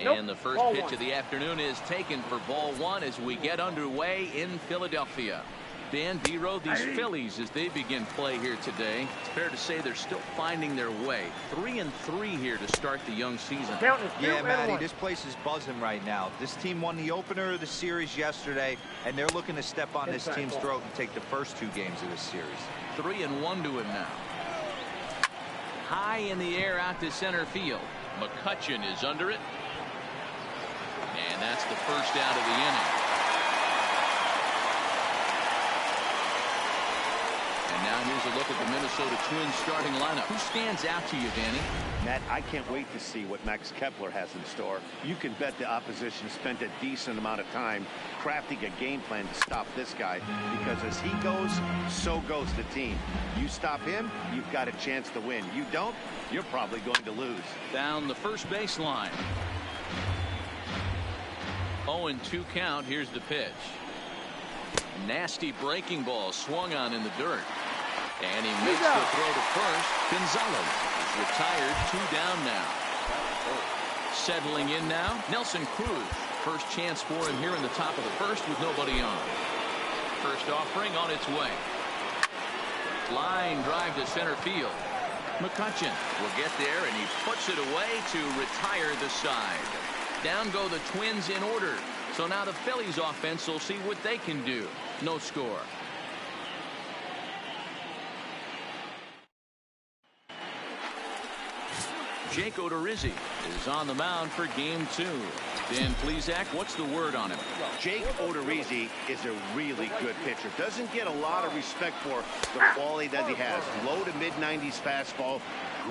And the first pitch of the afternoon is taken for ball one as we get underway in Philadelphia. Dan D-Row, these Phillies, as they begin play here today, it's fair to say they're still finding their way. 3-3 here to start the young season. Yeah, Matty, this place is buzzing right now. This team won the opener of the series yesterday, and they're looking to step on this team's throat and take the first two games of this series. 3-1 to him now. High in the air out to center field. McCutchen is under it. And that's the first out of the inning. And now here's a look at the Minnesota Twins starting lineup. Who stands out to you, Danny? Matt, I can't wait to see what Max Kepler has in store. You can bet the opposition spent a decent amount of time crafting a game plan to stop this guy, because as he goes, so goes the team. You stop him, you've got a chance to win. You don't, you're probably going to lose. Down the first baseline. 0-2 count. Here's the pitch. Nasty breaking ball swung on in the dirt. And he makes the throw to first. Gonzalez is retired. 2 down now. Settling in now, Nelson Cruz. First chance for him here in the top of the first with nobody on. First offering on its way. Line drive to center field. McCutchen will get there, and he puts it away to retire the side. Down go the Twins in order. So now the Phillies offense will see what they can do. No score. Jake Odorizzi is on the mound for game 2. Dan Plesac, what's the word on him? Jake Odorizzi is a really good pitcher. Doesn't get a lot of respect for the quality that he has. Low to mid-90s fastball,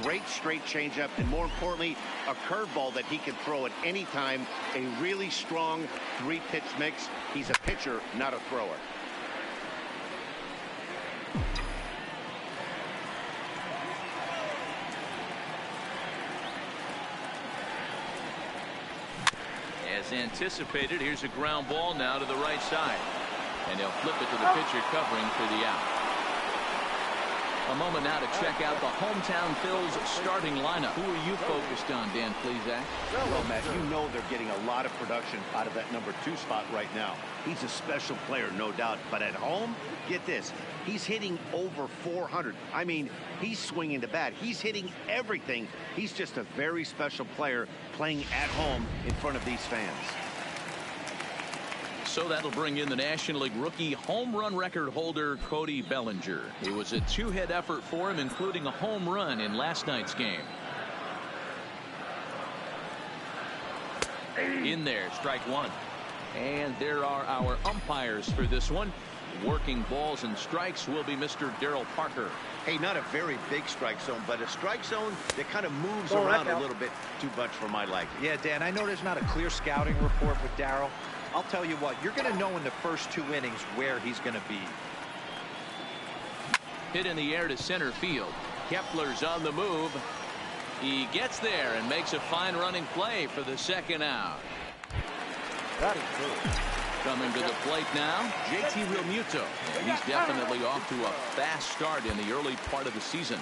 great straight changeup, and more importantly, a curveball that he can throw at any time. A really strong 3-pitch mix. He's a pitcher, not a thrower. As anticipated, here's a ground ball now to the right side. And they'll flip it to the pitcher covering for the out. A moment now to check out the hometown Phils starting lineup. Who are you focused on, Dan Plesac? Well, Matt, you know they're getting a lot of production out of that number 2 spot right now. He's a special player, no doubt. But at home, get this, he's hitting over 400. I mean, he's swinging the bat. He's hitting everything. He's just a very special player playing at home in front of these fans. So that'll bring in the National League rookie home run record holder Cody Bellinger. It was a 2-hit effort for him, including a home run in last night's game. In there, strike one. And there are our umpires for this one. Working balls and strikes will be Mr. Darryl Parker. Hey, not a very big strike zone, but a strike zone that kind of moves around a little bit too much for my liking. Yeah, Dan, I know there's not a clear scouting report with Darryl. I'll tell you what, you're going to know in the first 2 innings where he's going to be. Hit in the air to center field. Kepler's on the move. He gets there and makes a fine running play for the second out. That is good. Coming to the plate now, JT Realmuto. And he's definitely off to a fast start in the early part of the season.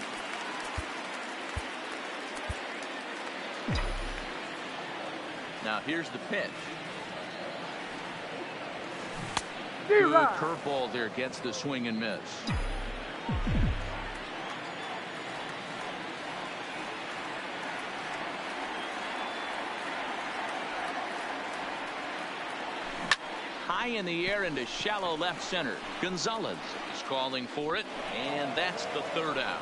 Now here's the pitch. Good curveball there, gets the swing and miss. High in the air into shallow left center. Gonzalez is calling for it, and that's the third out.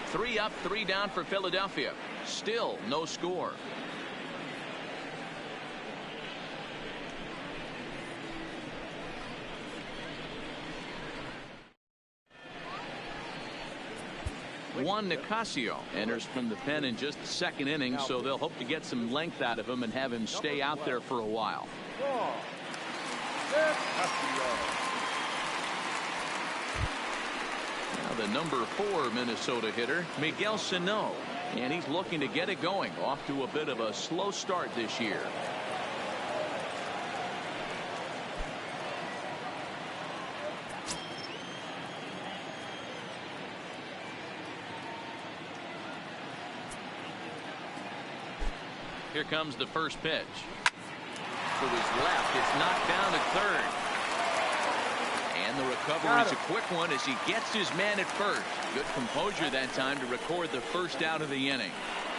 3 up, 3 down for Philadelphia. Still no score. Juan Nicasio enters from the pen in just the second inning, so they'll hope to get some length out of him and have him stay out there for a while. Now the number 4 Minnesota hitter, Miguel Sano, and he's looking to get it going. Off to a bit of a slow start this year. Here comes the first pitch. To his left, it's knocked down to third. And the recovery is a quick one as he gets his man at first. Good composure that time to record the first out of the inning.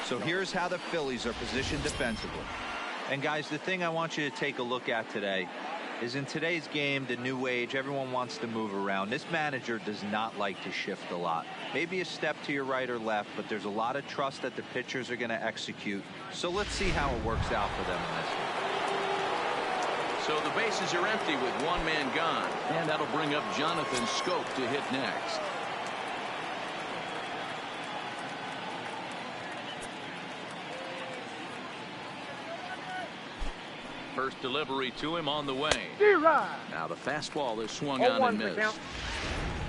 So here's how the Phillies are positioned defensively. And guys, the thing I want you to take a look at today is in today's game, the new age, everyone wants to move around. This manager does not like to shift a lot. Maybe a step to your right or left, but there's a lot of trust that the pitchers are going to execute. So let's see how it works out for them in this one. So the bases are empty with one man gone, and that'll bring up Jonathan Schoop to hit next. First delivery to him on the way. Now the fastball is swung on and missed.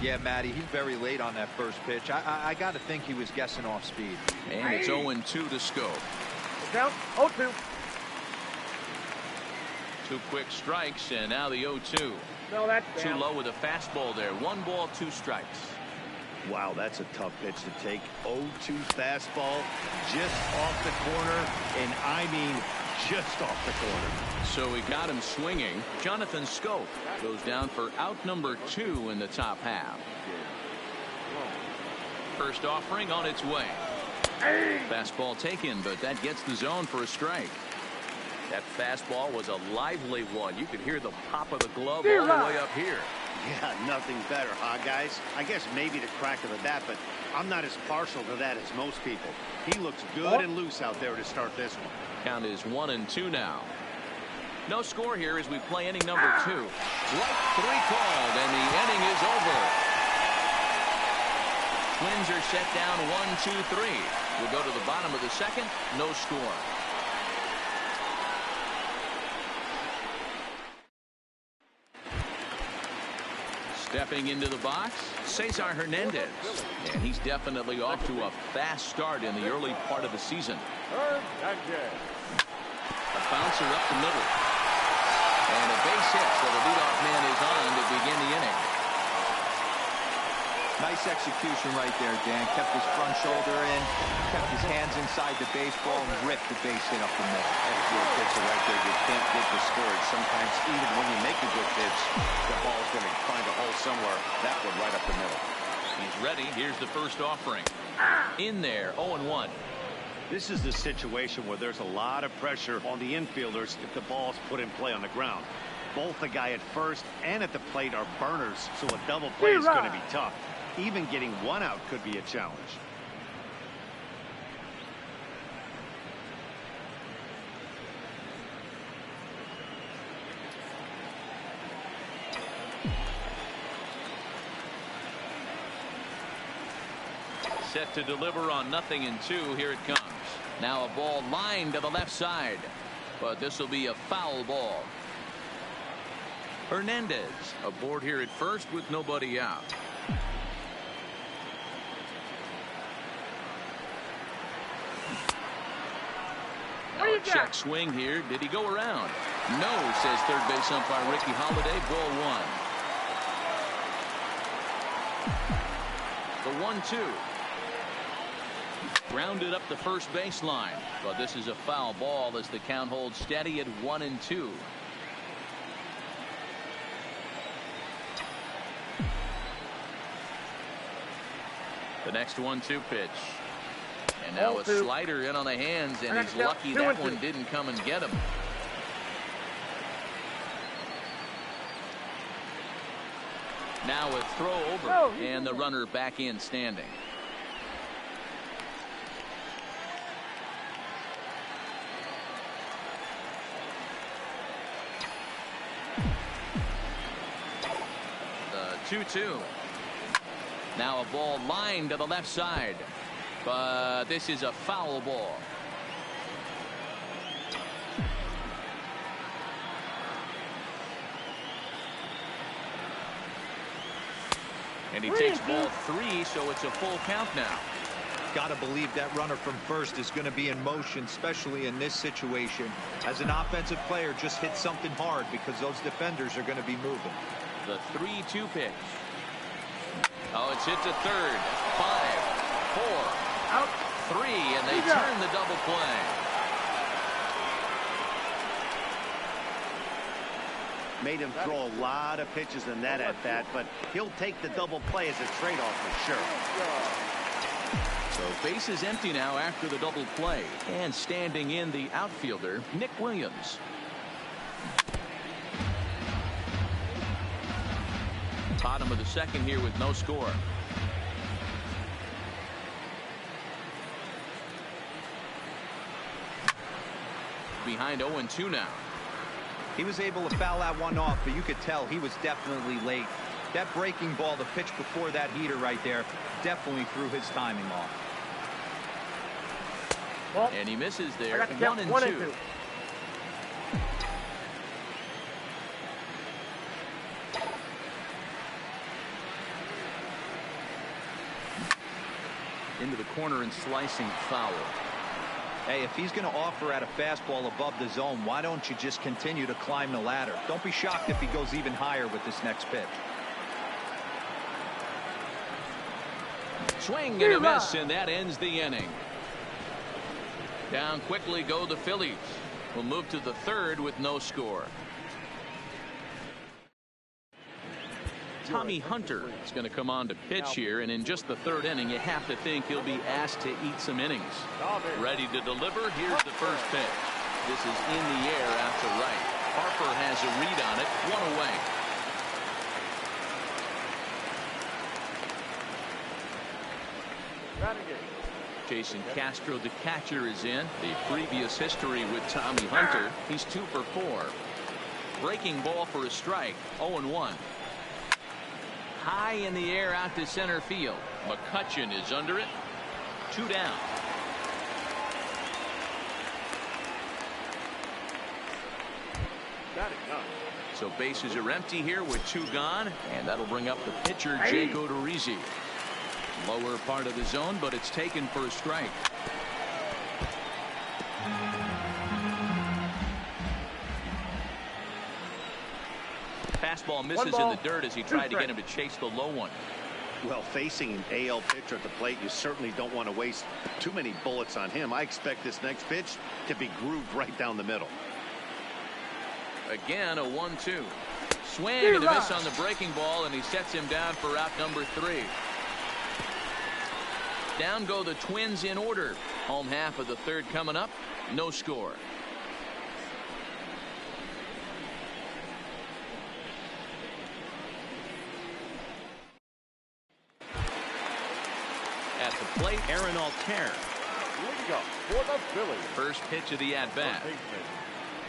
Yeah, Matty, he's very late on that first pitch. I got to think he was guessing off speed. And it's 0-2 to Schoop. Count 0-2. 2 quick strikes, and now the 0-2. No, that's too low with a fastball there. 1 ball, 2 strikes. Wow, that's a tough pitch to take. 0-2 fastball just off the corner, and I mean just off the corner. So he got him swinging. Jonathan Schoop goes down for out number 2 in the top half. First offering on its way. Fastball taken, but that gets the zone for a strike. That fastball was a lively one. You could hear the pop of the glove all the way up here. Yeah, nothing better, huh, guys? I guess maybe the crack of the bat, but I'm not as partial to that as most people. He looks good and loose out there to start this one. Count is 1-2 now. No score here as we play inning number 2. Strike 3 called, and the inning is over. Twins are set down 1-2-3. We'll go to the bottom of the second. No score. Stepping into the box, Cesar Hernandez. And he's definitely off to a fast start in the early part of the season. A bouncer up the middle. And a base hit, so the leadoff man is on to begin the inning. Nice execution right there, Dan. Kept his front shoulder in, kept his hands inside the baseball, and ripped the base hit up the middle. That's a good pitcher right there. You can't get discouraged. Sometimes even when you make a good pitch, the ball's going to find a hole somewhere. That one right up the middle. He's ready. Here's the first offering. In there, 0-1. This is the situation where there's a lot of pressure on the infielders if the ball's put in play on the ground. Both the guy at first and at the plate are burners, so a double play is going to be tough. Even getting one out could be a challenge. Set to deliver on 0-2. Here it comes. Now a ball lined to the left side, but this will be a foul ball. Hernandez aboard here at first with nobody out. Now a check swing here. Did he go around? No, says third base umpire Ricky Holiday. Ball 1. The 1-2. Grounded up the first baseline, but this is a foul ball as the count holds steady at 1-2. The next 1-2 pitch. And now a slider in on the hands, and he's lucky that one didn't come and get him. Now a throw over, and the runner back in standing. The 2-2. Now a ball lined to the left side, but this is a foul ball. And he takes ball 3, so it's a full count now. Got to believe that runner from first is going to be in motion, especially in this situation. As an offensive player, just hit something hard because those defenders are going to be moving. The 3-2 pitch. Oh, it's hit to third. 5, 4, out, 3, and they turn the double play. made him throw a lot of pitches in that at bat, but he'll take the double play as a trade-off for sure. So bases empty now after the double play, and standing in the outfielder, Nick Williams. Bottom of the second here with no score. Behind 0-2 now. He was able to foul that one off, but you could tell he was definitely late. That breaking ball, the pitch before that heater right there, definitely threw his timing off. Well, and he misses there. 1-2. Into the corner and slicing foul. Hey, if he's going to offer at a fastball above the zone, why don't you just continue to climb the ladder? Don't be shocked if he goes even higher with this next pitch. Swing and a miss, and that ends the inning. Down quickly go the Phillies. We'll move to the third with no score. Tommy Hunter is going to come on to pitch here, and in just the third inning, you have to think he'll be asked to eat some innings. Ready to deliver. Here's the first pitch. This is in the air out to right. Harper has a read on it. One away. Jason Castro, the catcher, is in. The previous history with Tommy Hunter, he's 2 for 4. Breaking ball for a strike. 0-1. High in the air out to center field. McCutchen is under it. 2 down. So bases are empty here with 2 gone, and that'll bring up the pitcher, Jake Odorizzi. Lower part of the zone, but it's taken for a strike. Fastball misses in the dirt as he tried to get him to chase the low one. Well, facing an AL pitcher at the plate, you certainly don't want to waste too many bullets on him. I expect this next pitch to be grooved right down the middle. Again, a 1-2. Swing and a miss on the breaking ball, and he sets him down for out number 3. Down go the Twins in order. Home half of the third coming up. No score. At the plate, Aaron Altair. For the Phillies. First pitch of the at-bat.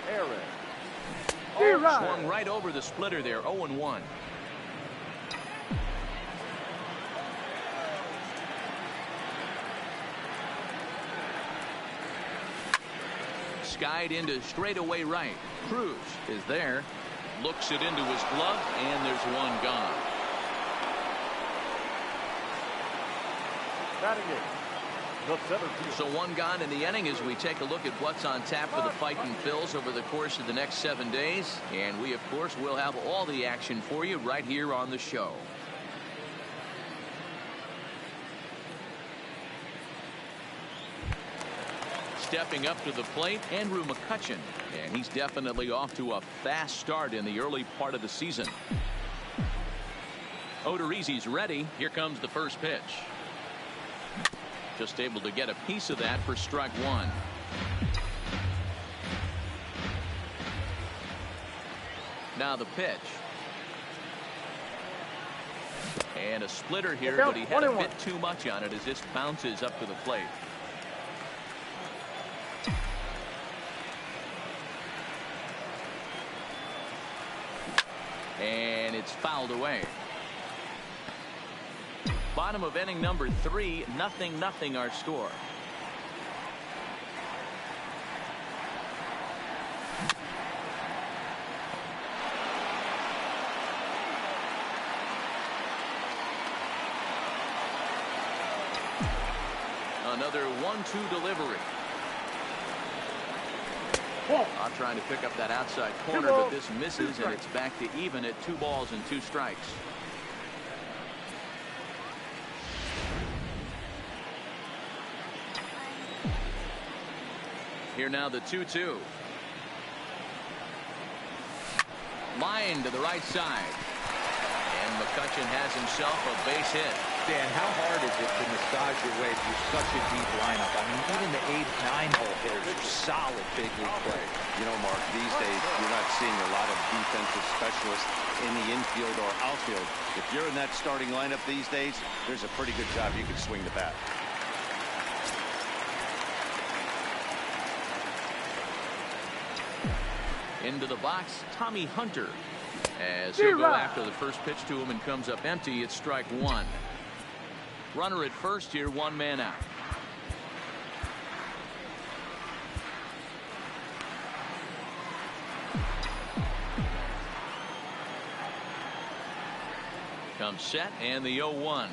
Aaron. Swung right over the splitter there. 0-1. Skied into straightaway right. Cruz is there. Looks it into his glove, and there's one gone. So one gone in the inning as we take a look at what's on tap for the Fighting Phils over the course of the next 7 days. And we, of course, will have all the action for you right here on the show. Stepping up to the plate, Andrew McCutchen, and he's definitely off to a fast start in the early part of the season. Odorizzi's ready. Here comes the first pitch. Just able to get a piece of that for strike 1. Now the pitch. And a splitter here, but he had a bit too much on it as this bounces up to the plate. And it's fouled away. Bottom of inning number 3, 0-0 our score. Another 1-2 delivery. I'm trying to pick up that outside corner, but this misses, and it's back to even at 2 balls and 2 strikes. Here now the 2-2. Line to the right side. And McCutchen has himself a base hit. Dan, how hard is it to massage your way through such a deep lineup? I mean, even the 8-9 hole hitters are solid big league play. You know, Mark, these days you're not seeing a lot of defensive specialists in the infield or outfield. If you're in that starting lineup these days, there's a pretty good job you can swing the bat. Into the box, Tommy Hunter. As he'll go after the first pitch to him and comes up empty, it's strike one. Runner at first here, one man out. Comes set and the 0-1.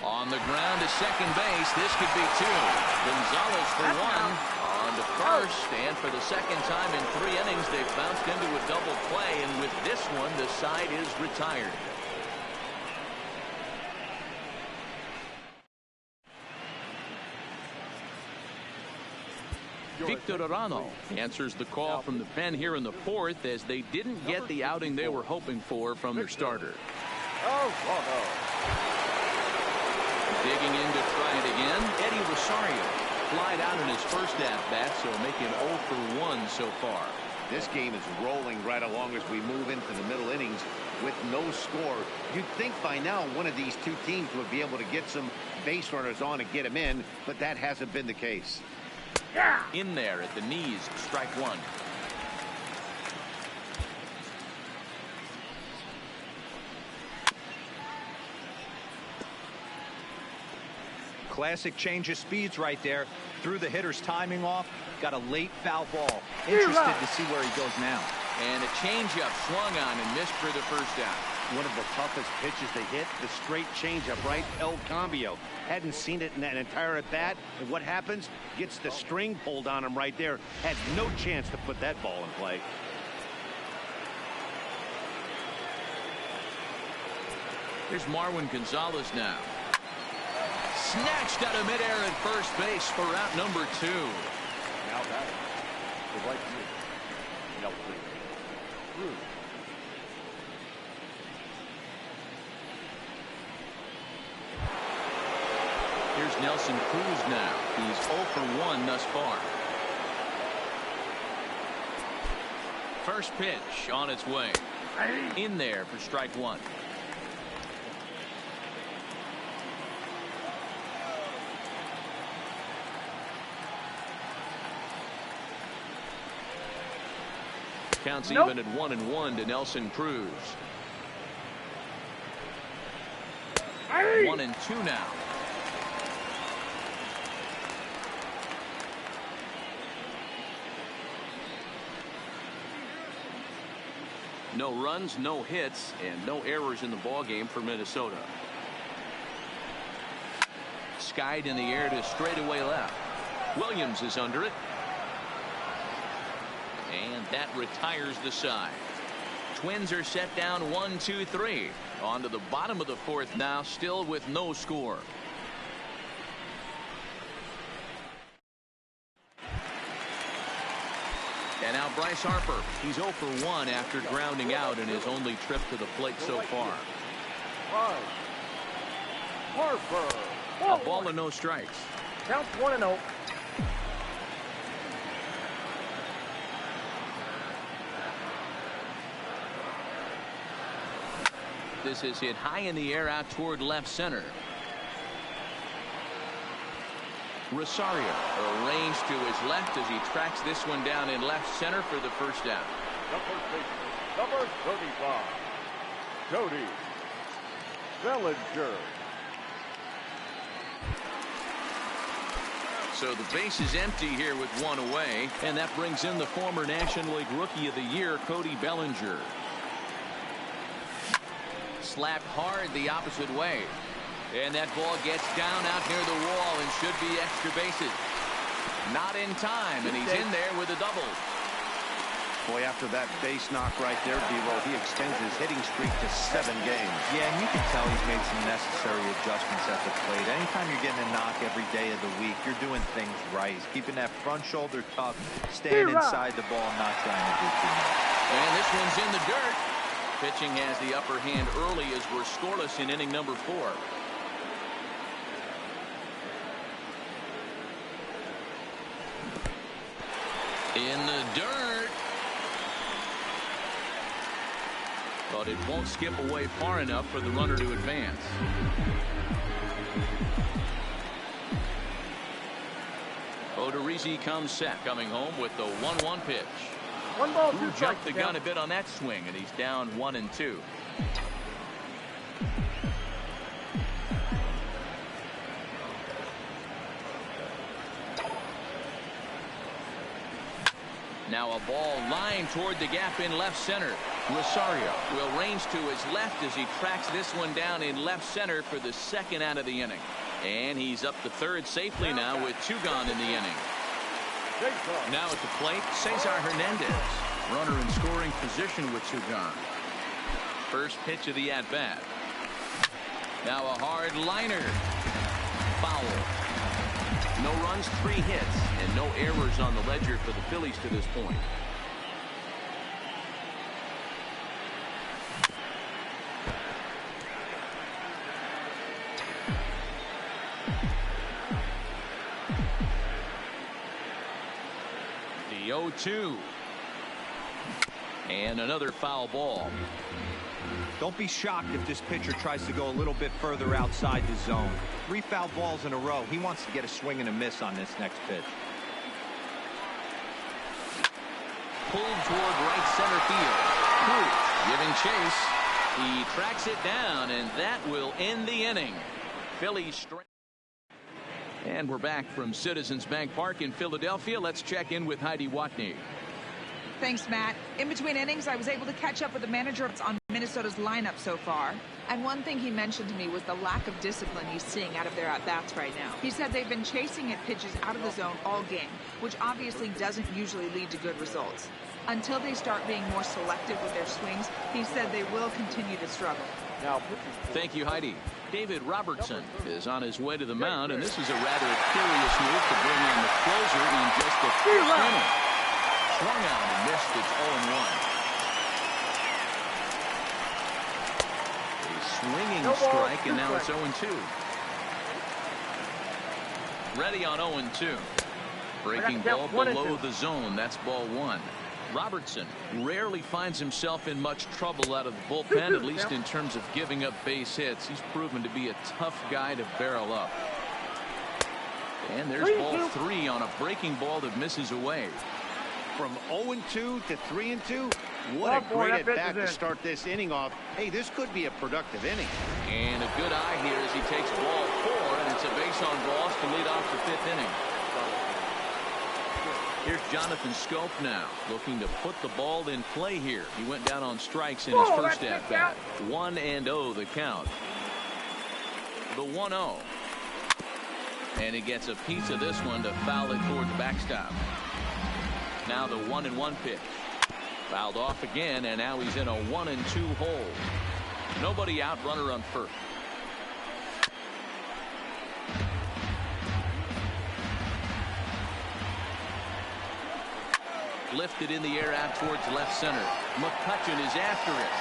On the ground to second base. This could be two. Gonzalez for one. On to first, and for the second time in 3 innings, they've bounced into a double play, and with this one, the side is retired. Victor Arano answers the call from the pen here in the 4th, as they didn't get the outing they were hoping for from their starter. Digging in to try it again, Eddie Rosario. Flied out in his first at-bat, so making 0 for 1 so far. This game is rolling right along as we move into the middle innings with no score. You'd think by now one of these two teams would be able to get some base runners on and get them in, but that hasn't been the case. In there at the knees, strike one. Classic change of speeds right there. Threw the hitter's timing off. Got a late foul ball. Interested to see where he goes now. And a changeup swung on and missed for the first out. One of the toughest pitches they hit, the straight changeup, right? El Cambio. Hadn't seen it in that entire at bat. And what happens? Gets the string pulled on him right there. Had no chance to put that ball in play. Here's Marwin Gonzalez now. Snatched out of midair at first base for out number 2. Now that the right field. Nelson Cruz. Here's Nelson Cruz now. He's 0 for 1 thus far. First pitch on its way. In there for strike one. Counts even at 1-1 to Nelson Cruz. 1-2 now. No runs, no hits, and no errors in the ballgame for Minnesota. Skied in the air to straightaway left. Williams is under it. And that retires the side. Twins are set down 1-2-3. On to the bottom of the 4th now, still with no score. And now Bryce Harper. He's 0 for 1 after grounding out in his only trip to the plate so far. Harper. A ball and no strikes. Counts 1-0. This is hit high in the air out toward left center. Rosario arranged to his left as he tracks this one down in left center for the first out. Number 35, Cody Bellinger. So the base is empty here with one away, and that brings in the former National League Rookie of the Year, Cody Bellinger. Slapped hard the opposite way. And that ball gets down out near the wall and should be extra bases. Not in time, and he's in there with a double. Boy, after that base knock right there, D-Roll, he extends his hitting streak to 7 games. Yeah, and you can tell he's made some necessary adjustments at the plate. Anytime you're getting a knock every day of the week, you're doing things right. He's keeping that front shoulder tucked, staying inside the ball, not trying to do too much. And this one's in the dirt. Pitching has the upper hand early as we're scoreless in inning number 4. In the dirt. But it won't skip away far enough for the runner to advance. Odorizzi comes set, coming home with the 1-1 pitch. 1 ball, 2 Who strikes. jumped the gun a bit on that swing, and he's down 1-2. Now a ball lined toward the gap in left center. Rosario will range to his left as he tracks this one down in left center for the second out of the inning. And he's up to third safely now with 2 gone in the inning. Now at the plate, Cesar Hernandez. Runner in scoring position with 2 gone. First pitch of the at-bat. Now a hard liner. Foul. No runs, 3 hits, and no errors on the ledger for the Phillies to this point. The 0-2. And another foul ball. Don't be shocked if this pitcher tries to go a little bit further outside the zone. 3 foul balls in a row. He wants to get a swing and a miss on this next pitch. Pulled toward right center field. Cruz giving chase. He tracks it down, and that will end the inning. Phillies straight. And we're back from Citizens Bank Park in Philadelphia. Let's check in with Heidi Watney. Thanks, Matt. In between innings, I was able to catch up with the manager on Minnesota's lineup so far. And one thing he mentioned to me was the lack of discipline he's seeing out of their at-bats right now. He said they've been chasing at pitches out of the zone all game, which obviously doesn't usually lead to good results. Until they start being more selective with their swings, he said they will continue to struggle. Thank you, Heidi. David Robertson is on his way to the mound, and this is a rather curious move to bring in the closer in just the 5th inning. Swung on and missed. It's 0-1. A swinging strike, and now it's 0-2. Ready on 0-2. Breaking ball below the zone. That's ball 1. Robertson rarely finds himself in much trouble out of the bullpen, at least in terms of giving up base hits. He's proven to be a tough guy to barrel up. And there's ball 3 on a breaking ball that misses away. From 0-2 to 3-2, what a great at-bat to start this inning off. Hey, this could be a productive inning. And a good eye here as he takes ball 4, and it's a base on balls to lead off the 5th inning. Here's Jonathan Scope now, looking to put the ball in play here. He went down on strikes in his first at-bat. 1-0 the count. The 1-0. And he gets a piece of this one to foul it toward the backstop. Now the 1-1 pitch. Fouled off again, and now he's in a 1-2 hole. Nobody out, runner on first. Lifted in the air out towards left center. McCutchen is after it.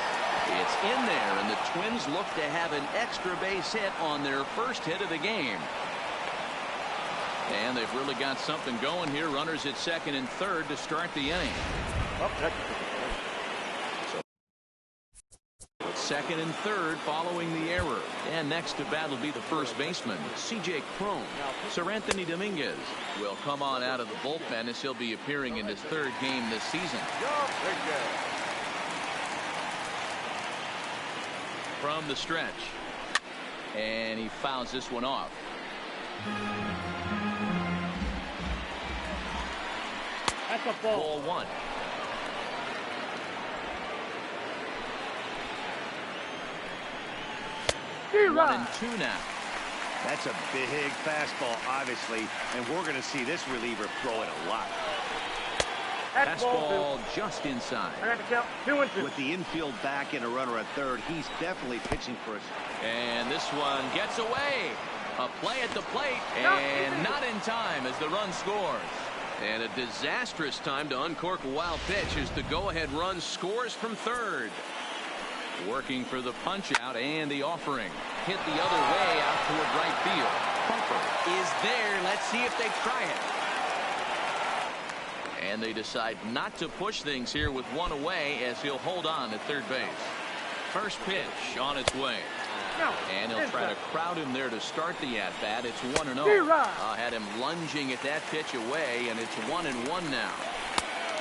It's in there, and the Twins look to have an extra base hit on their first hit of the game. And they've really got something going here. Runners at second and third to start the inning. Second and third following the error. And next to bat will be the first baseman, C.J. Cron. Sir Anthony Dominguez will come on out of the bullpen as he'll be appearing in his 3rd game this season. From the stretch. And he fouls this one off. That's a ball. Ball 1. One and 2 now. That's a big fastball, obviously, and we're going to see this reliever throw it a lot. Fastball just inside. I got to count 2-2. With the infield back and a runner at third, he's definitely pitching for us. And this one gets away. A play at the plate, and not in time as the run scores. And a disastrous time to uncork a wild pitch as the go-ahead run scores from third. Working for the punch-out and the offering. Hit the other way out toward right field. Bumper is there. Let's see if they try it. And they decide not to push things here with one away as he'll hold on at third base. First pitch on its way. And he'll try to crowd him there to start the at-bat. It's 1-0. Had him lunging at that pitch away, and it's 1-1 now.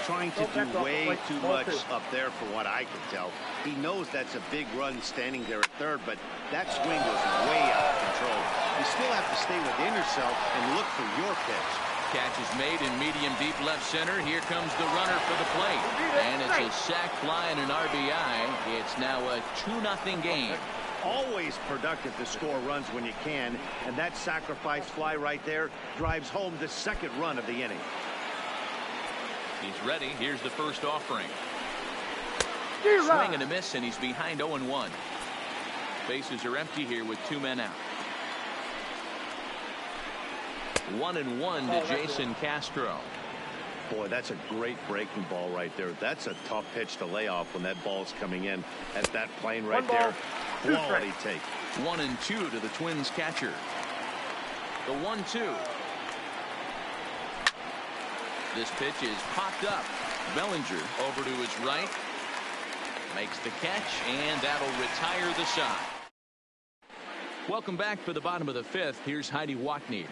Trying to do way too much up there for what I can tell. He knows that's a big run standing there at third, but that swing was way out of control. You still have to stay within yourself and look for your pitch. Catch is made in medium deep left center. Here comes the runner for the plate. And it's a sac fly and an RBI. It's now a 2-0 game. Always productive to score runs when you can, and that sacrifice fly right there drives home the second run of the inning. He's ready. Here's the first offering. Swing and a miss, and he's behind 0-1. Bases are empty here with 2 men out. 1-1 to Jason Castro. Boy, that's a great breaking ball right there. That's a tough pitch to lay off when that ball's coming in. At that plane right there, quality take. 1-2 to the Twins catcher. The 1-2. This pitch is popped up. Bellinger over to his right. Makes the catch, and that'll retire the side. Welcome back for the bottom of the 5th. Here's Heidi Watney.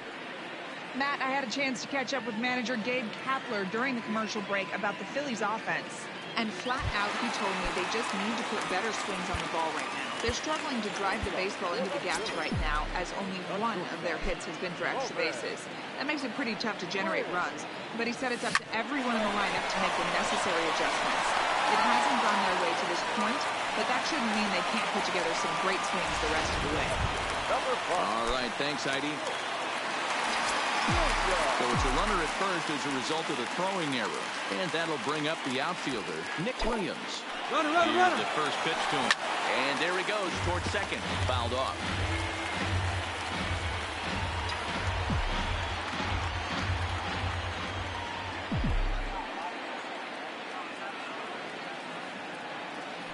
Matt, I had a chance to catch up with manager Gabe Kapler during the commercial break about the Phillies offense. And flat out, he told me they just need to put better swings on the ball right now. They're struggling to drive the baseball into the gaps right now, as only one of their hits has been for extra bases. That makes it pretty tough to generate runs. But he said it's up to everyone in the lineup to make the necessary adjustments. It hasn't gone their way to this point, but that shouldn't mean they can't put together some great swings the rest of the way. All right, thanks, Heidi. So it's a runner at first as a result of the throwing error. And that'll bring up the outfielder, Nick Williams. Here's the first pitch to him. And there he goes towards second. Fouled off.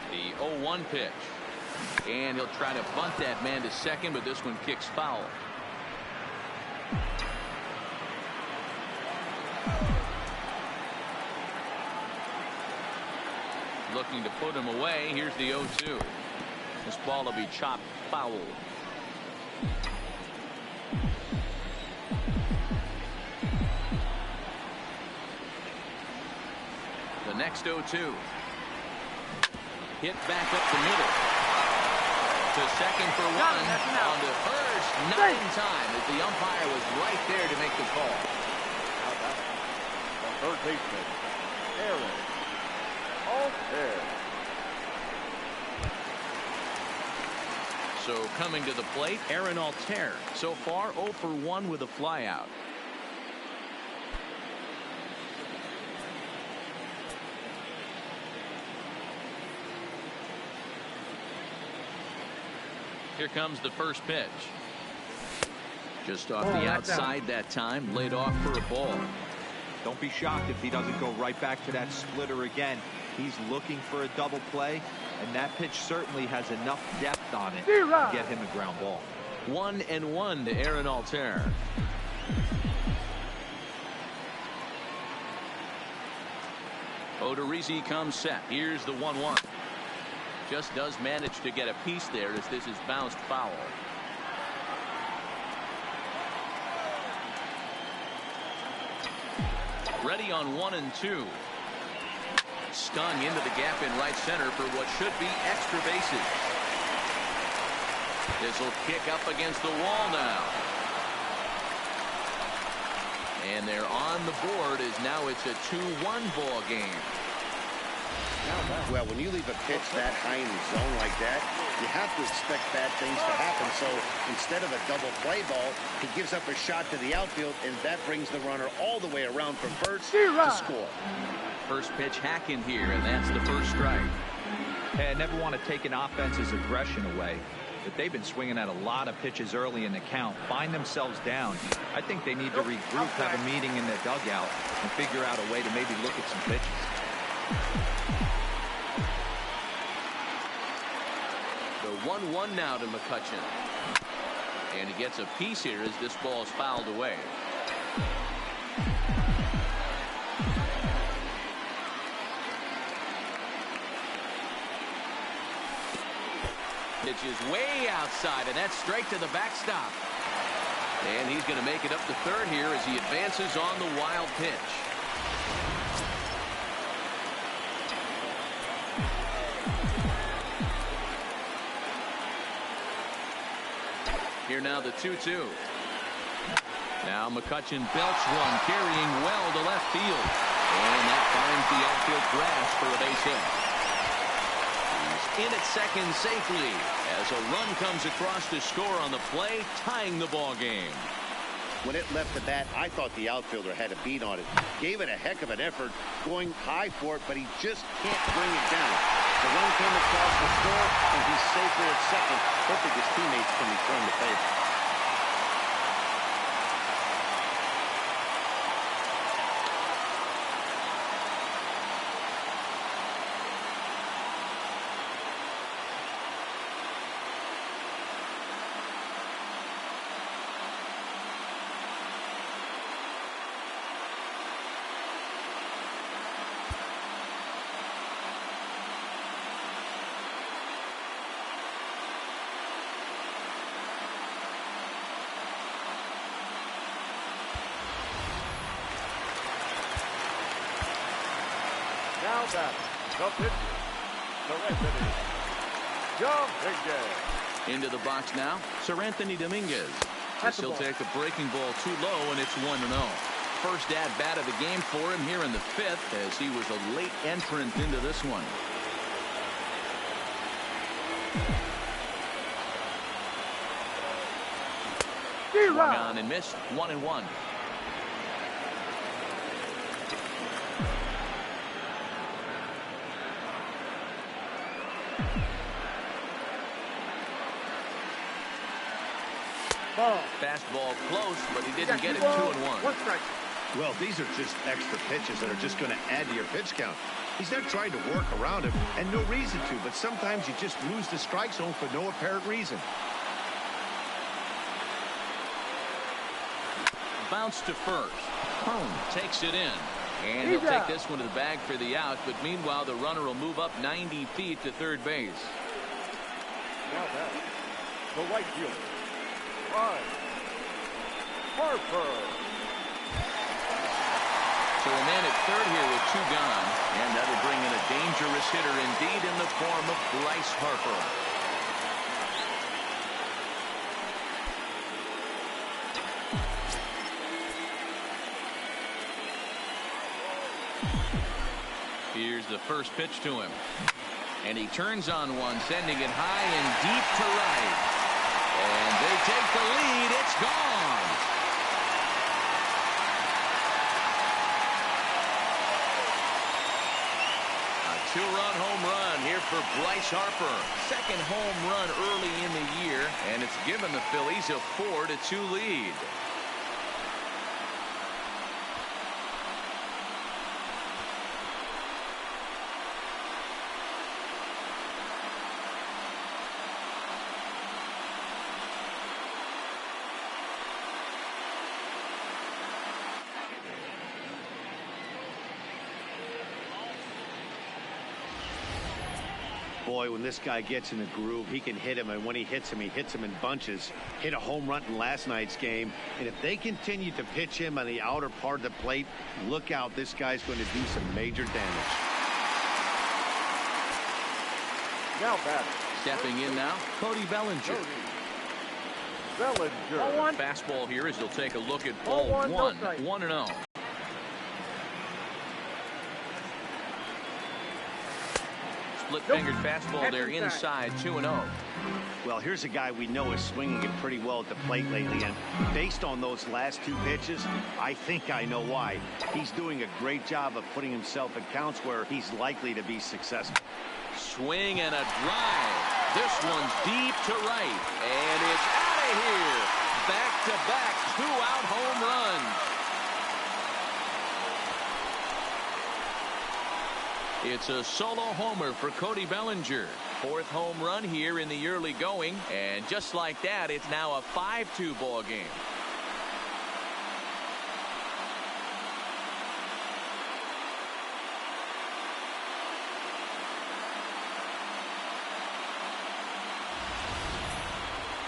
The 0-1 pitch. And he'll try to bunt that man to second, but this one kicks foul. Looking to put him away. Here's the 0-2. This ball will be chopped foul. The next 0-2. Hit back up the middle. To second for one. On to first. Not in time as the umpire was right there to make the call. Third baseman, Aaron. So coming to the plate, Aaron Altair. So far 0 for 1 with a flyout. Here comes the first pitch. Just off the outside that time, laid off for a ball. Don't be shocked if he doesn't go right back to that splitter again. He's looking for a double play, and that pitch certainly has enough depth on it to get him a ground ball. 1-1 to Aaron Altair. Odorizzi comes set. Here's the 1-1. Just does manage to get a piece there as this is bounced foul. Ready on 1-2. Stung into the gap in right center for what should be extra bases. This will kick up against the wall now. And they're on the board as now it's a 2-1 ball game. Well, when you leave a pitch that high in the zone like that, you have to expect bad things to happen. So instead of a double play ball, he gives up a shot to the outfield, and that brings the runner all the way around from first to score. First pitch hacking here, and that's the first strike. Hey, I never want to take an offense's aggression away. but they've been swinging at a lot of pitches early in the count. Find themselves down. I think they need to regroup, have a meeting in the dugout, and figure out a way to maybe look at some pitches. The 1-1 now to McCutchen. And he gets a piece here as this ball is fouled away. Pitch is way outside, and that's straight to the backstop. And he's going to make it up to third here as he advances on the wild pitch. Here now the 2-2. Now McCutchen belts one, carrying well to left field. And that finds the outfield grass for a base hit. He's in at second safely as a run comes across to score on the play, tying the ball game. When it left the bat, I thought the outfielder had a beat on it. Gave it a heck of an effort, going high for it, but he just can't bring it down. The run came across the score, and he's safely at second, hoping his teammates can return the favor. Now that the pitcher, Seranthony Dominguez. Into the box now, Seranthony Dominguez. This will take a breaking ball too low, and it's 1-0. First at bat of the game for him here in the fifth, as he was a late entrant into this one. Swung on and missed. 1-1. Fastball close, but he didn't get it. 2-1. Well, these are just extra pitches that are just going to add to your pitch count. He's not trying to work around him, and no reason to, but sometimes you just lose the strike zone for no apparent reason. Bounce to first. Takes it in. And he'll take this one to the bag for the out, but meanwhile the runner will move up 90 feet to third base. Now that the right fielder, Harper. So a man at third here with two gone, and that'll bring in a dangerous hitter indeed in the form of Bryce Harper. Here's the first pitch to him. And he turns on one, sending it high and deep to right. And they take the lead. It's gone. A two-run home run here for Bryce Harper. Second home run early in the year, and it's given the Phillies a 4-2 lead. Boy, when this guy gets in the groove, he can hit him, and when he hits him in bunches. Hit a home run in last night's game, and if they continue to pitch him on the outer part of the plate, look out, this guy's going to do some major damage. Now batting. Stepping in now, Cody Bellinger. Bellinger. Fastball here as he'll take a look at ball 1, 1-0. Split-fingered fastball there inside, 2-0. Well, here's a guy we know is swinging it pretty well at the plate lately, and based on those last two pitches, I think I know why. He's doing a great job of putting himself in counts where he's likely to be successful. Swing and a drive. This one's deep to right, and it's out of here. Back-to-back two-out home runs. It's a solo homer for Cody Bellinger. Fourth home run here in the early going, and just like that, it's now a 5-2 ball game.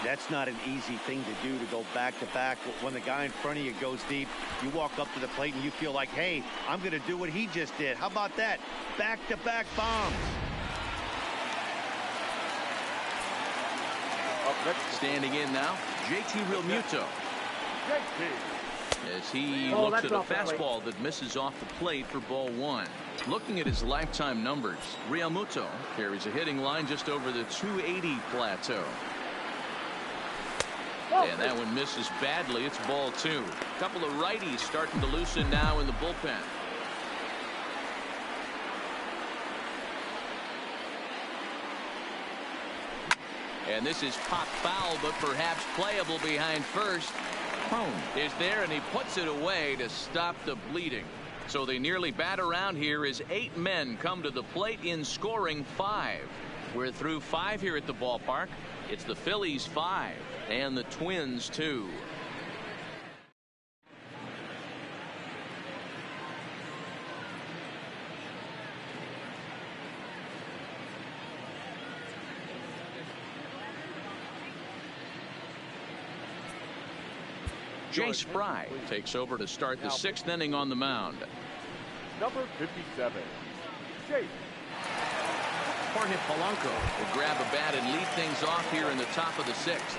That's not an easy thing to do, to go back-to-back. When the guy in front of you goes deep, you walk up to the plate and you feel like, hey, I'm going to do what he just did. How about that? Back-to-back bombs. Up next, Standing in now, JT Realmuto. As he Oh, looks that's at a off the plate. fastball that misses off the plate for ball one. Looking at his lifetime numbers, Realmuto carries a hitting line just over the 280 plateau. And that one misses badly. It's ball two. A couple of righties starting to loosen now in the bullpen. And this is pop foul, but perhaps playable behind first. Home is there, and he puts it away to stop the bleeding. So they nearly bat around here as 8 men come to the plate in scoring 5. We're through 5 here at the ballpark. It's the Phillies 5 and the Twins 2. Jace Fry takes over to start the 6th inning on the mound. number 57, Chase. Jorge Polanco will grab a bat and lead things off here in the top of the 6th.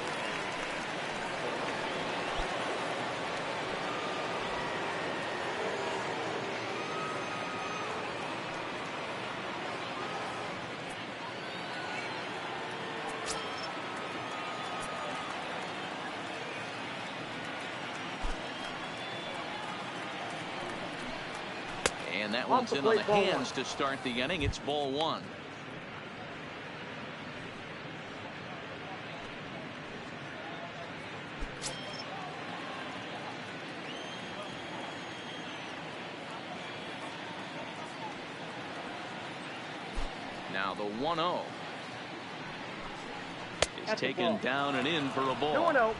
And that one's in on the hands to start the inning. It's ball one. Now the 1-0 is taken down and in for a ball. 2-0.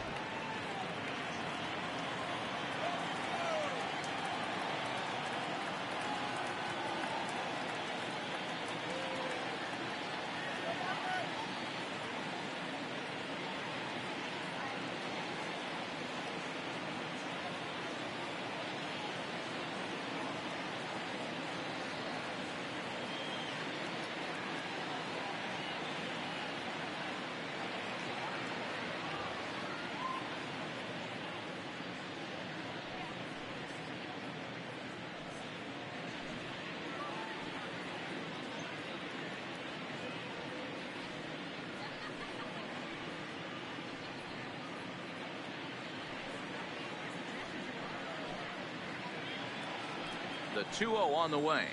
The 2-0 on the way.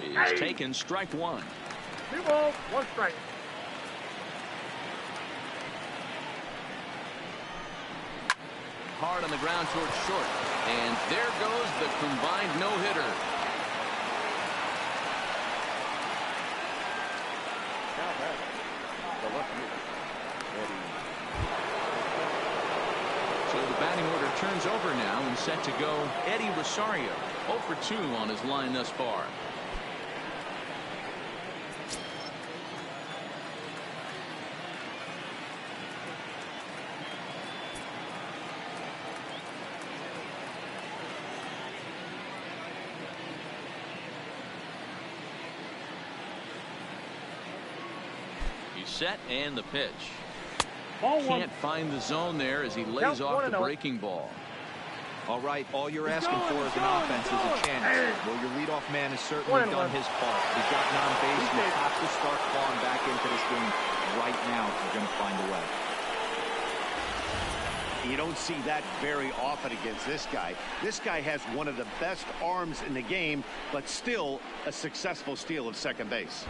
He's taken strike one. 2 balls, 1 strike. Hard on the ground towards short. And there goes the combined no-hitter. Now back, the left fielder, Eddie. So the batting order turns over now and set to go Eddie Rosario. 0 for 2 on his line thus far. He's set and the pitch. Can't find the zone there as he lays off the breaking ball. All right, all you're asking for as an offense is a chance. Well, your leadoff man has certainly done his part. He's gotten on base. You have to start falling back into this game right now if you're going to find a way. You don't see that very often against this guy. This guy has one of the best arms in the game, but still a successful steal of second base.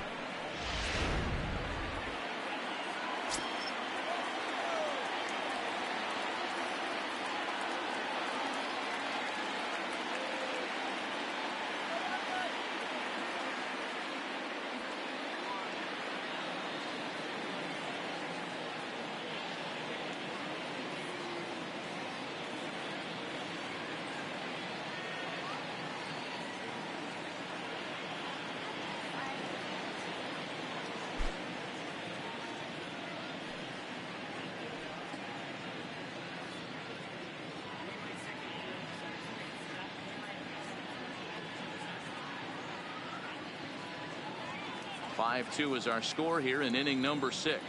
5-2 is our score here in inning number 6.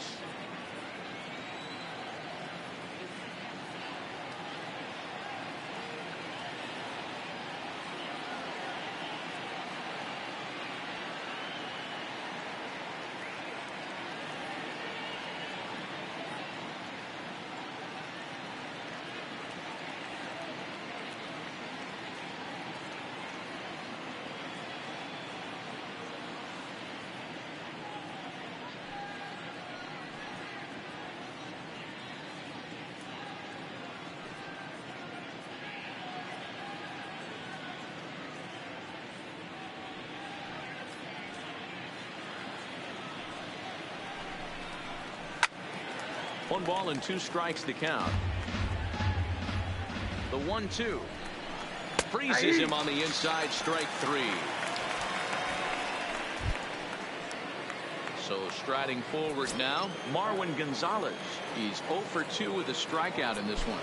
One ball and 2 strikes to count. The 1-2 freezes him on the inside, strike 3. So striding forward now, Marwin Gonzalez. He's 0 for 2 with a strikeout in this one.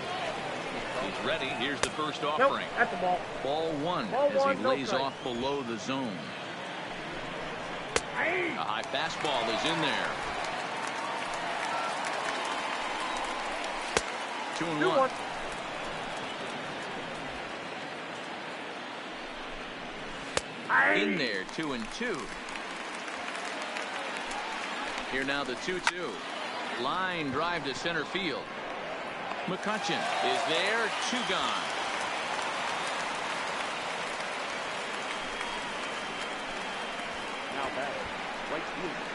He's ready. Here's the first offering. At the ball. Ball 1 as he lays off below the zone. A high fastball is in there. 2-1. In there, 2-2. Here now the 2-2. Line drive to center field. McCutchen is there, 2 gone. Now batting, right fielder.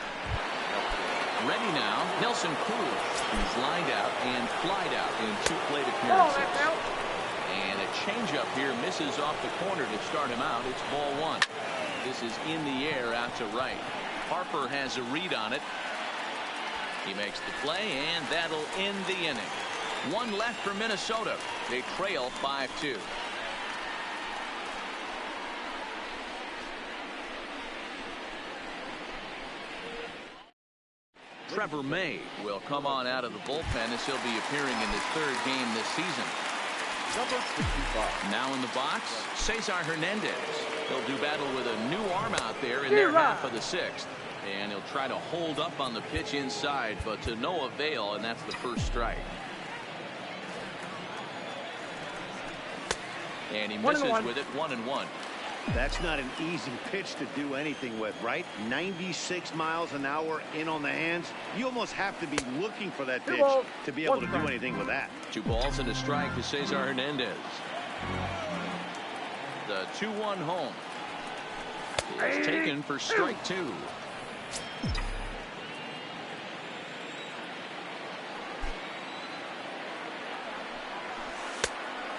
Ready now, Nelson Cruz. He's lined out and flied out in 2 plate appearances. And a changeup here misses off the corner to start him out. It's ball 1. This is in the air out to right. Harper has a read on it. He makes the play, and that'll end the inning. 1 left for Minnesota. They trail 5-2. Trevor May will come on out of the bullpen as he'll be appearing in his 3rd game this season. Number 65. Now in the box, Cesar Hernandez. He'll do battle with a new arm out there in their half of the 6th. And he'll try to hold up on the pitch inside, but to no avail, and that's the first strike. And he misses with it, 1-1. That's not an easy pitch to do anything with, right? 96 miles an hour in on the hands. You almost have to be looking for that pitch to be able to do anything with that. 2 balls and a strike to Cesar Hernandez. The 2-1 home is taken for strike 2.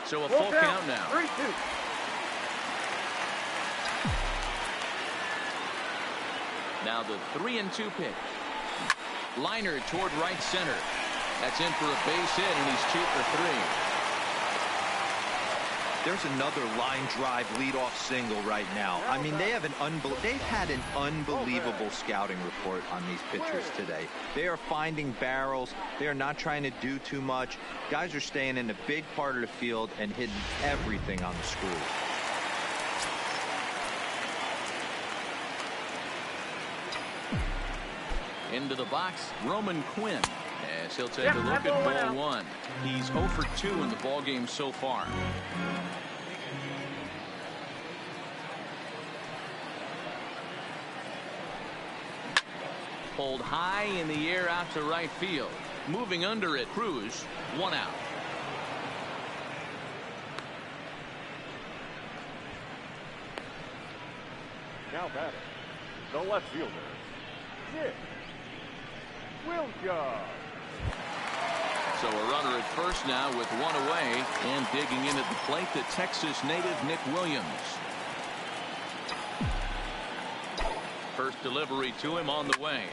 So a full count now. 3-2. Now the 3-2 pitch. Liner toward right center. That's in for a base hit, and he's 2 for 3. There's another line drive leadoff single right now. I mean, they've had an unbelievable scouting report on these pitchers today. They are finding barrels. They are not trying to do too much. Guys are staying in the big part of the field and hitting everything on the screws. Into the box, Roman Quinn, as he'll take a look at ball 1. He's 0 for 2 in the ballgame so far. Pulled high in the air out to right field. Moving under it, Cruz, 1 out. Now batting, the left fielder. Nick Williams. So a runner at first now with 1 away, and digging in at the plate, the Texas native Nick Williams. First delivery to him on the way.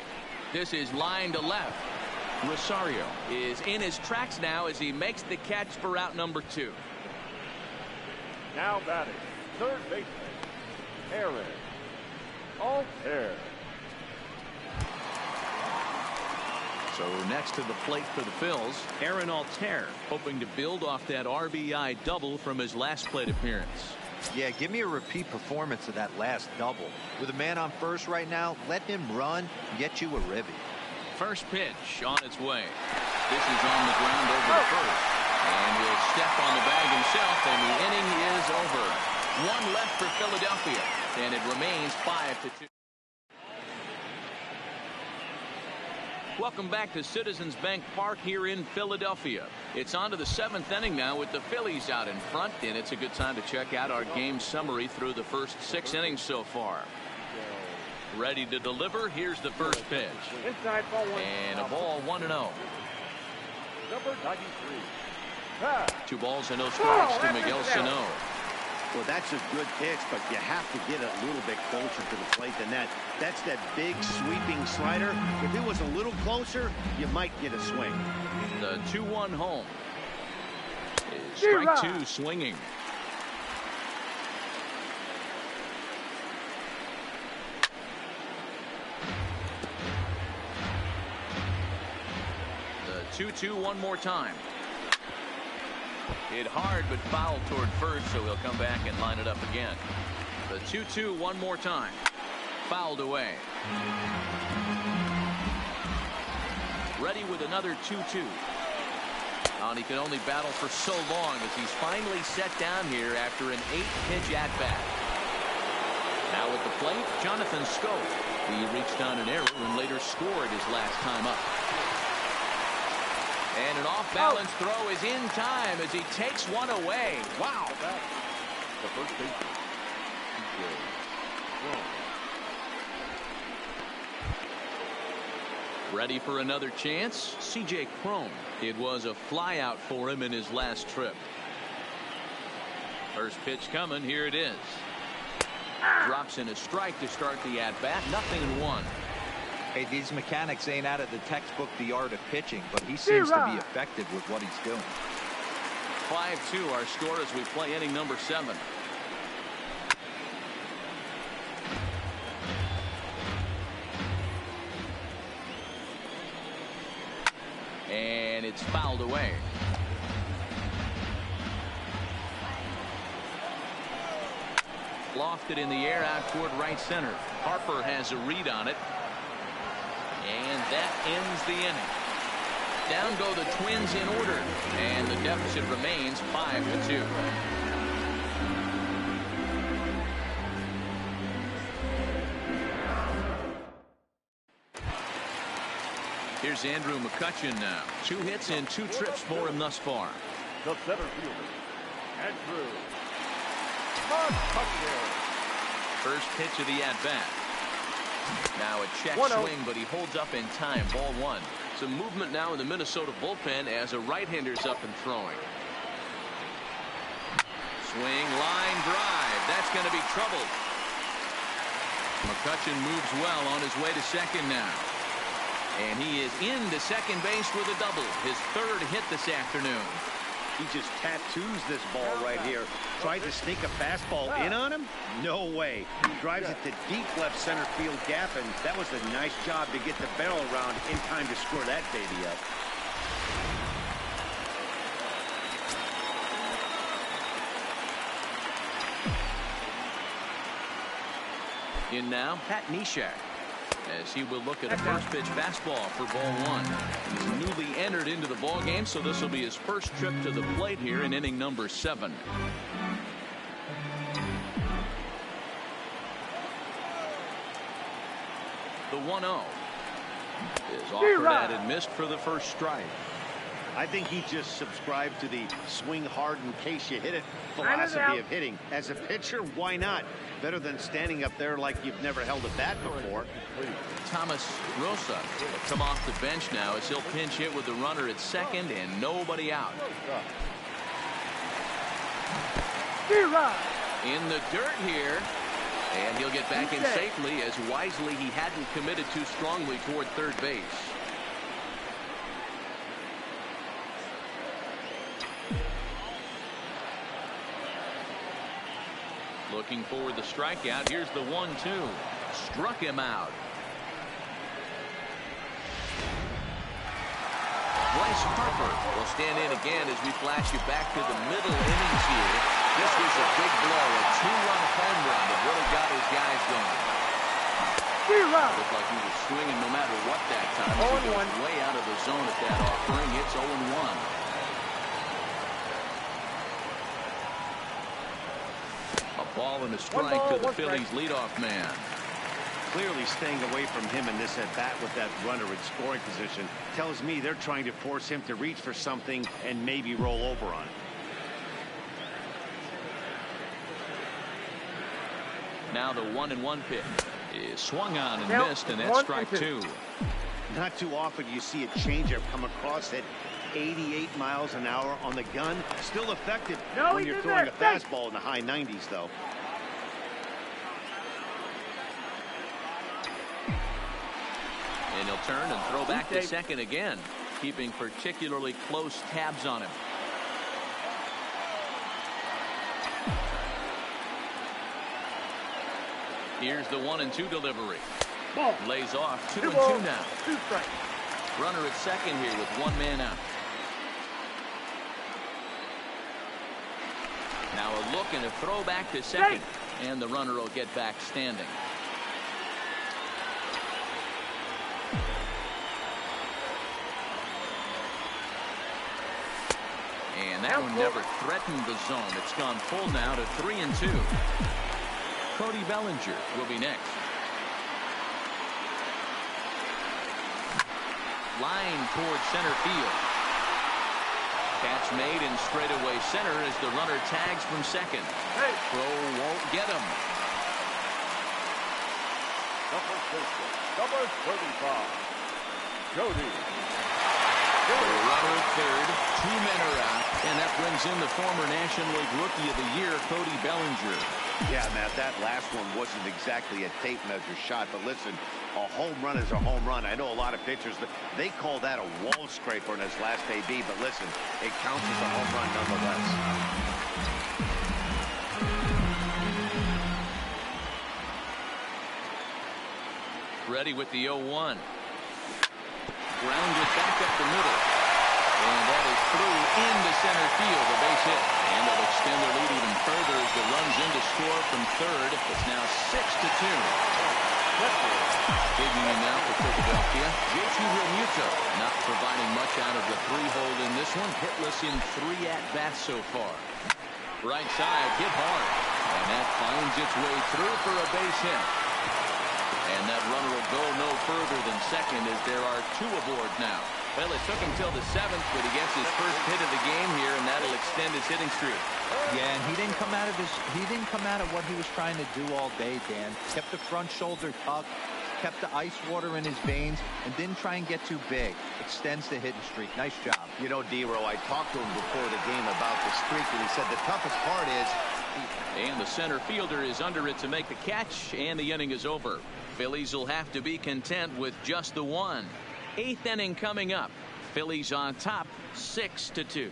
This is line to left. Rosario is in his tracks now as he makes the catch for out number 2. Now batting, third baseman, Aaron Altair. So next to the plate for the Phils, Aaron Altair, hoping to build off that RBI double from his last plate appearance. Yeah, give me a repeat performance of that last double. With a man on first right now, let him run and get you a ribby. First pitch on its way. This is on the ground over to first. And he'll step on the bag himself, and the inning is over. One left for Philadelphia, and it remains 5-2. Welcome back to Citizens Bank Park here in Philadelphia. It's on to the 7th inning now with the Phillies out in front, and it's a good time to check out our game summary through the first 6 innings so far. Ready to deliver. Here's the first pitch. And a ball 1-0. Number 93. 2 balls and no strikes to Miguel Sano. Well, that's a good pitch, but you have to get a little bit closer to the plate than that. That's that big sweeping slider. If it was a little closer, you might get a swing. The 2-1 home. Strike 2 swinging. The 2-2 one more time. Hit hard but fouled toward first, so he'll come back and line it up again. The 2-2 one more time. Fouled away. Ready with another 2-2. And he can only battle for so long as he's finally set down here after an 8-pitch at-bat. Now at the plate, Jonathan Scope. He reached on an error and later scored his last time up. And an off-balance throw is in time as he takes one away. Wow. The first baseman. Ready for another chance? C.J. Cron. It was a flyout for him in his last trip. First pitch coming. Here it is. Drops in a strike to start the at-bat. 0-1. Hey, these mechanics ain't out of the textbook, The Art of Pitching, but he seems to be effective with what he's doing. 5-2 our score as we play inning number 7. And it's fouled away. Lofted in the air out toward right center. Harper has a read on it. And that ends the inning. Down go the Twins in order. And the deficit remains 5-2. Here's Andrew McCutchen now. 2 hits and 2 trips for him thus far. The center fielder, Andrew McCutchen. First pitch of the at-bat. Now a check swing, but he holds up in time. Ball 1. Some movement now in the Minnesota bullpen as a right-hander's up and throwing. Swing, line drive. That's going to be trouble. McCutchen moves well on his way to second now. And he is into second base with a double. His 3rd hit this afternoon. He just tattoos this ball right here. Tried to sneak a fastball in on him? No way. Drives it to deep left center field gap, and that was a nice job to get the barrel around in time to score that baby up. In now, Pat Neshek, as he will look at a first pitch fastball for ball 1. He's newly entered into the ball game, so this will be his first trip to the plate here in inning number 7. The 1-0 is offered at and missed for the first strike. I think he just subscribed to the swing hard in case you hit it philosophy of hitting. As a pitcher, why not? Better than standing up there like you've never held a bat before. Thomas Rosa will come off the bench now as he'll pinch hit with the runner at second and nobody out. In the dirt here, and he'll get back in safely as wisely he hadn't committed too strongly toward third base. Looking for the strikeout. Here's the 1-2. Struck him out. Bryce Harper will stand in again as we flash you back to the middle innings here. This was a big blow, a two-run home run that really got his guys going. Looked like he was swinging no matter what that time. He goes way out of the zone at that offering. It's 0-1. A ball and a strike to the Phillies leadoff man. Clearly staying away from him in this at-bat with that runner in scoring position tells me they're trying to force him to reach for something and maybe roll over on it. Now the 1-1 pitch is swung on and missed, and that's strike two. Not too often you see a changeup come across at 88 miles an hour on the gun. Still effective when you're throwing a fastball in the high 90s, though. And he'll turn and throw back to second again, keeping particularly close tabs on him. Here's the 1-2 delivery. Lays off 2-2 now. Runner at second here with one man out. Now a look and a throw back to second, and the runner will get back standing. And that one never threatened the zone. It's gone full now to 3-2. Cody Bellinger will be next. Line towards center field. Catch made in straightaway center as the runner tags from second. Throw won't get him. Number 35, Cody. The runner at third, two men are out, and that brings in the former National League Rookie of the Year, Cody Bellinger. Yeah, Matt, that last one wasn't exactly a tape measure shot, but listen, a home run is a home run. I know a lot of pitchers, they call that a wall scraper in his last AB, but listen, it counts as a home run nonetheless. Ready with the 0-1. Grounded back up the middle. And that is through into center field, a base hit. And they'll extend their lead even further as the runs in to score from third. It's now 6-2. Digging in now for Philadelphia, JT Realmuto not providing much out of the three-hole in this one. Hitless in 3 at-bats so far. Right side, hit hard. And that finds its way through for a base hit. And that runner will go no further than second as there are 2 aboard now. Well, it took him till the 7th, but he gets his first hit of the game here, and that'll extend his hitting streak. Yeah, and he didn't come out of what he was trying to do all day, Dan. Kept the front shoulder tucked, kept the ice water in his veins, and didn't try and get too big. Extends the hitting streak. Nice job. You know, D-Row, I talked to him before the game about the streak, and he said the toughest part is... And the center fielder is under it to make the catch, and the inning is over. Phillies will have to be content with just the one. 8th inning coming up. Phillies on top, 6-2.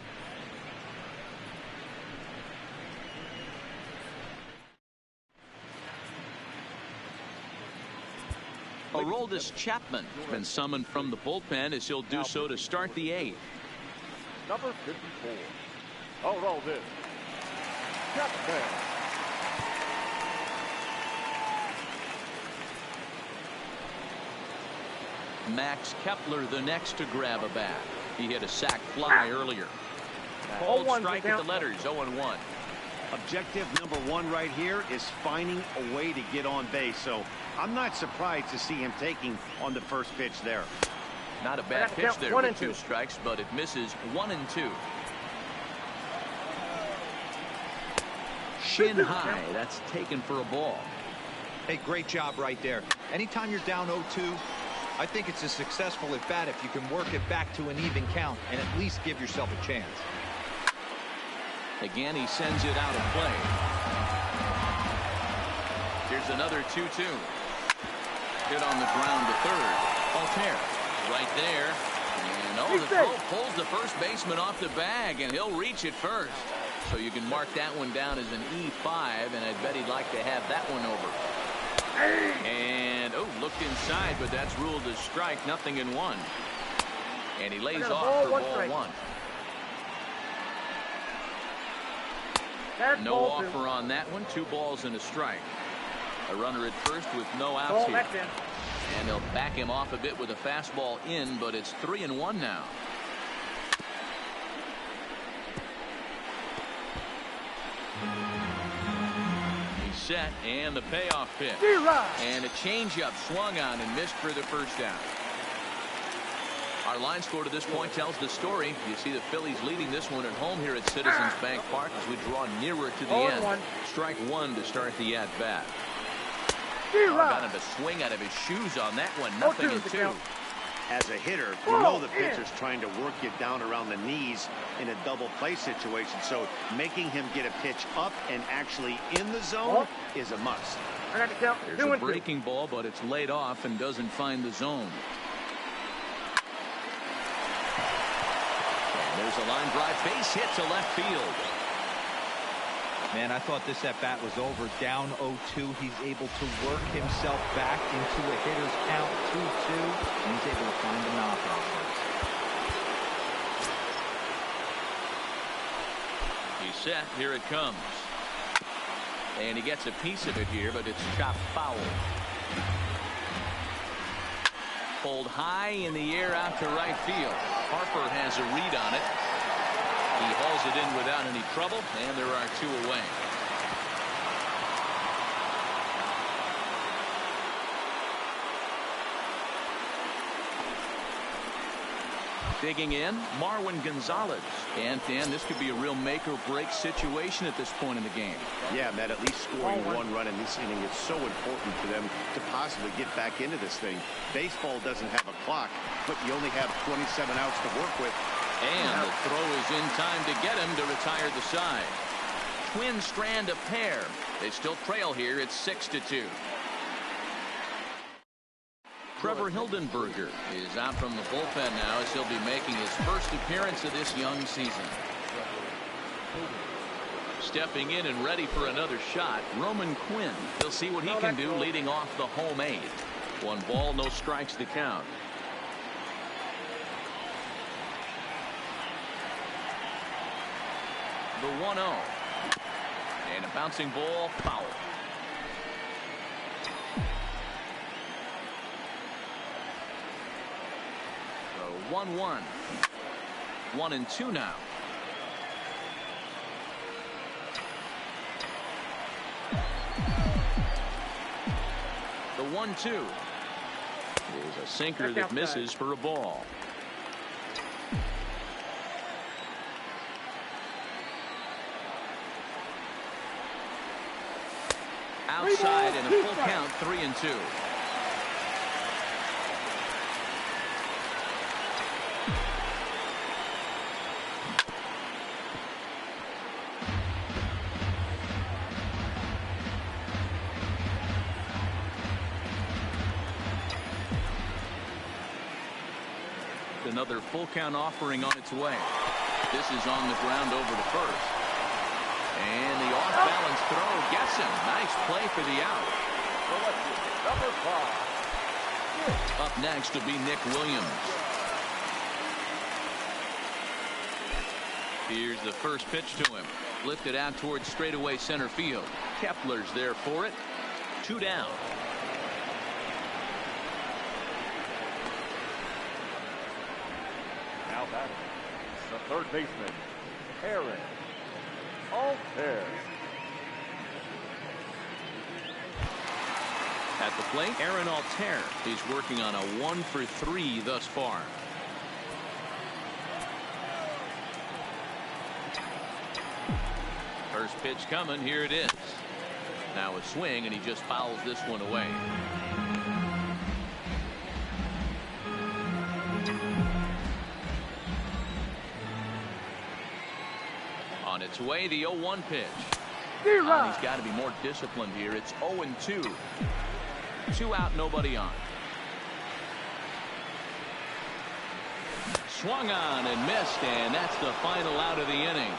Aroldis Chapman has been summoned from the bullpen as he'll do so to start the 8th. Number 54, Aroldis Chapman. Max Kepler the next to grab a bat. He hit a sac fly earlier. Cold strike at the letters, 0-1. Objective number 1 right here is finding a way to get on base. So I'm not surprised to see him taking on the first pitch there. Not a bad pitch there with 2 strikes, but it misses 1-2. Shin high, that's taken for a ball. Hey, great job right there. Anytime you're down 0-2, I think it's a successful at bat if you can work it back to an even count and at least give yourself a chance. Again, he sends it out of play. Here's another 2-2. Hit on the ground to third. Altair right there. And the throw pulls the first baseman off the bag, and he'll reach it first. So you can mark that one down as an E5, and I bet he'd like to have that one over. And, looked inside, but that's ruled a strike, 0-1. And he lays off for ball 1. No offer on that one. 2 balls and a strike. A runner at first with no outs here. And they'll back him off a bit with a fastball in, but it's 3-1 now. He's set, and the payoff pitch. And a changeup swung on and missed for the first down. Our line score to this point tells the story. You see the Phillies leading this one at home here at Citizens Bank Park as we draw nearer to the end. Strike 1 to start the at-bat. Got him to swing out of his shoes on that one. 0-2. As a hitter, you know the pitcher's trying to work you down around the knees in a double play situation. So making him get a pitch up and actually in the zone is a must. There's a breaking ball, but it's laid off and doesn't find the zone. And there's a line drive base hit to left field. Man, I thought this at-bat was over. Down 0-2. He's able to work himself back into a hitter's count, 2-2, and he's able to find a knockout. He's set. Here it comes. And he gets a piece of it here, but it's chopped foul. Pulled high in the air out to right field. Harper has a read on it. He hauls it in without any trouble, and there are 2 away. Digging in, Marwin Gonzalez. And Dan, this could be a real make-or-break situation at this point in the game. Yeah, Matt, at least scoring 1 run in this inning is so important for them to possibly get back into this thing. Baseball doesn't have a clock, but you only have 27 outs to work with. And the throw is in time to get him to retire the side. Twin strand a pair. They still trail here. It's 6-2. Trevor Hildenberger is out from the bullpen now as he'll be making his first appearance of this young season. Stepping in and ready for another shot, Roman Quinn. He'll see what he can do leading off the home 8. 1 ball, no strikes to count. The 1-0. And a bouncing ball, foul. So 1-1. 1-2 now. The 1-2 is a sinker that misses for a ball. Outside and a full count, 3-2. Another full count offering on its way. This is on the ground over to first. And the off-balance throw gets him. Nice play for the out. Number 5. Up next will be Nick Williams. Here's the first pitch to him. Lifted out towards straightaway center field. Kepler's there for it. 2 down. Now batting, the third baseman, Aaron Alter. At the plate, Aaron Alter. He's working on a 1-for-3 thus far. First pitch coming. Here it is. Now a swing, and he just fouls this one away. On its way, the 0-1 pitch. He's got to be more disciplined here. It's 0-2. 2 out, nobody on. Swung on and missed, and that's the final out of the inning.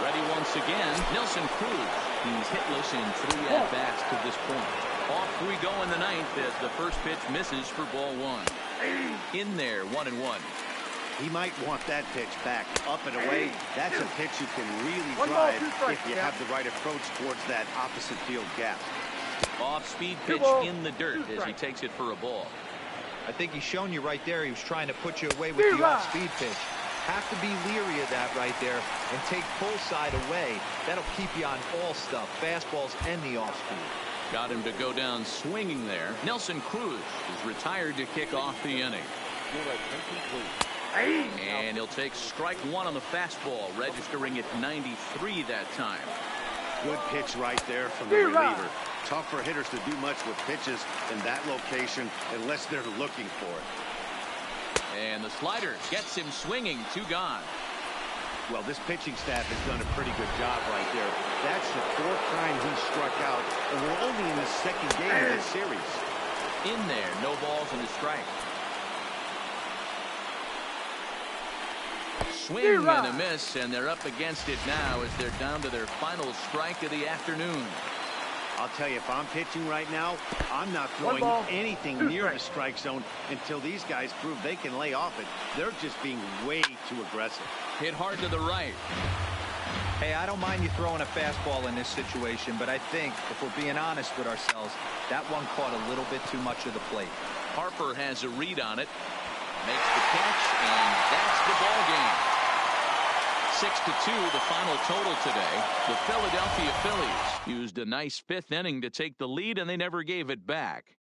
Ready once again, Nelson Cruz. He's hitless in 3 at-bats to this point. Off we go in the 9th as the first pitch misses for ball 1. In there, 1-1. He might want that pitch back up and away. That's a pitch you can really drive if you have the right approach towards that opposite field gap. Off-speed pitch in the dirt as he takes it for a ball. I think he's shown you right there. He was trying to put you away with the off-speed pitch. Have to be leery of that right there and take full side away. That'll keep you on all stuff, fastballs and the off-speed. Got him to go down swinging there. Nelson Cruz is retired to kick off the inning. And he'll take strike one on the fastball, registering at 93 that time. Good pitch right there from the reliever. Tough for hitters to do much with pitches in that location unless they're looking for it. And the slider gets him swinging. 2 gone. Well, this pitching staff has done a pretty good job right there. That's the 4th time he struck out, and we're only in the 2nd game of this series. In there, no balls and a strike. Swing and a miss, and they're up against it now as they're down to their final strike of the afternoon. I'll tell you, if I'm pitching right now, I'm not throwing anything near the strike zone until these guys prove they can lay off it. They're just being way too aggressive. Hit hard to the right. Hey, I don't mind you throwing a fastball in this situation, but I think, if we're being honest with ourselves, that one caught a little bit too much of the plate. Harper has a read on it. Makes the catch, and that's the ball game. 6-2 the final total today. The Philadelphia Phillies used a nice 5th inning to take the lead, and they never gave it back.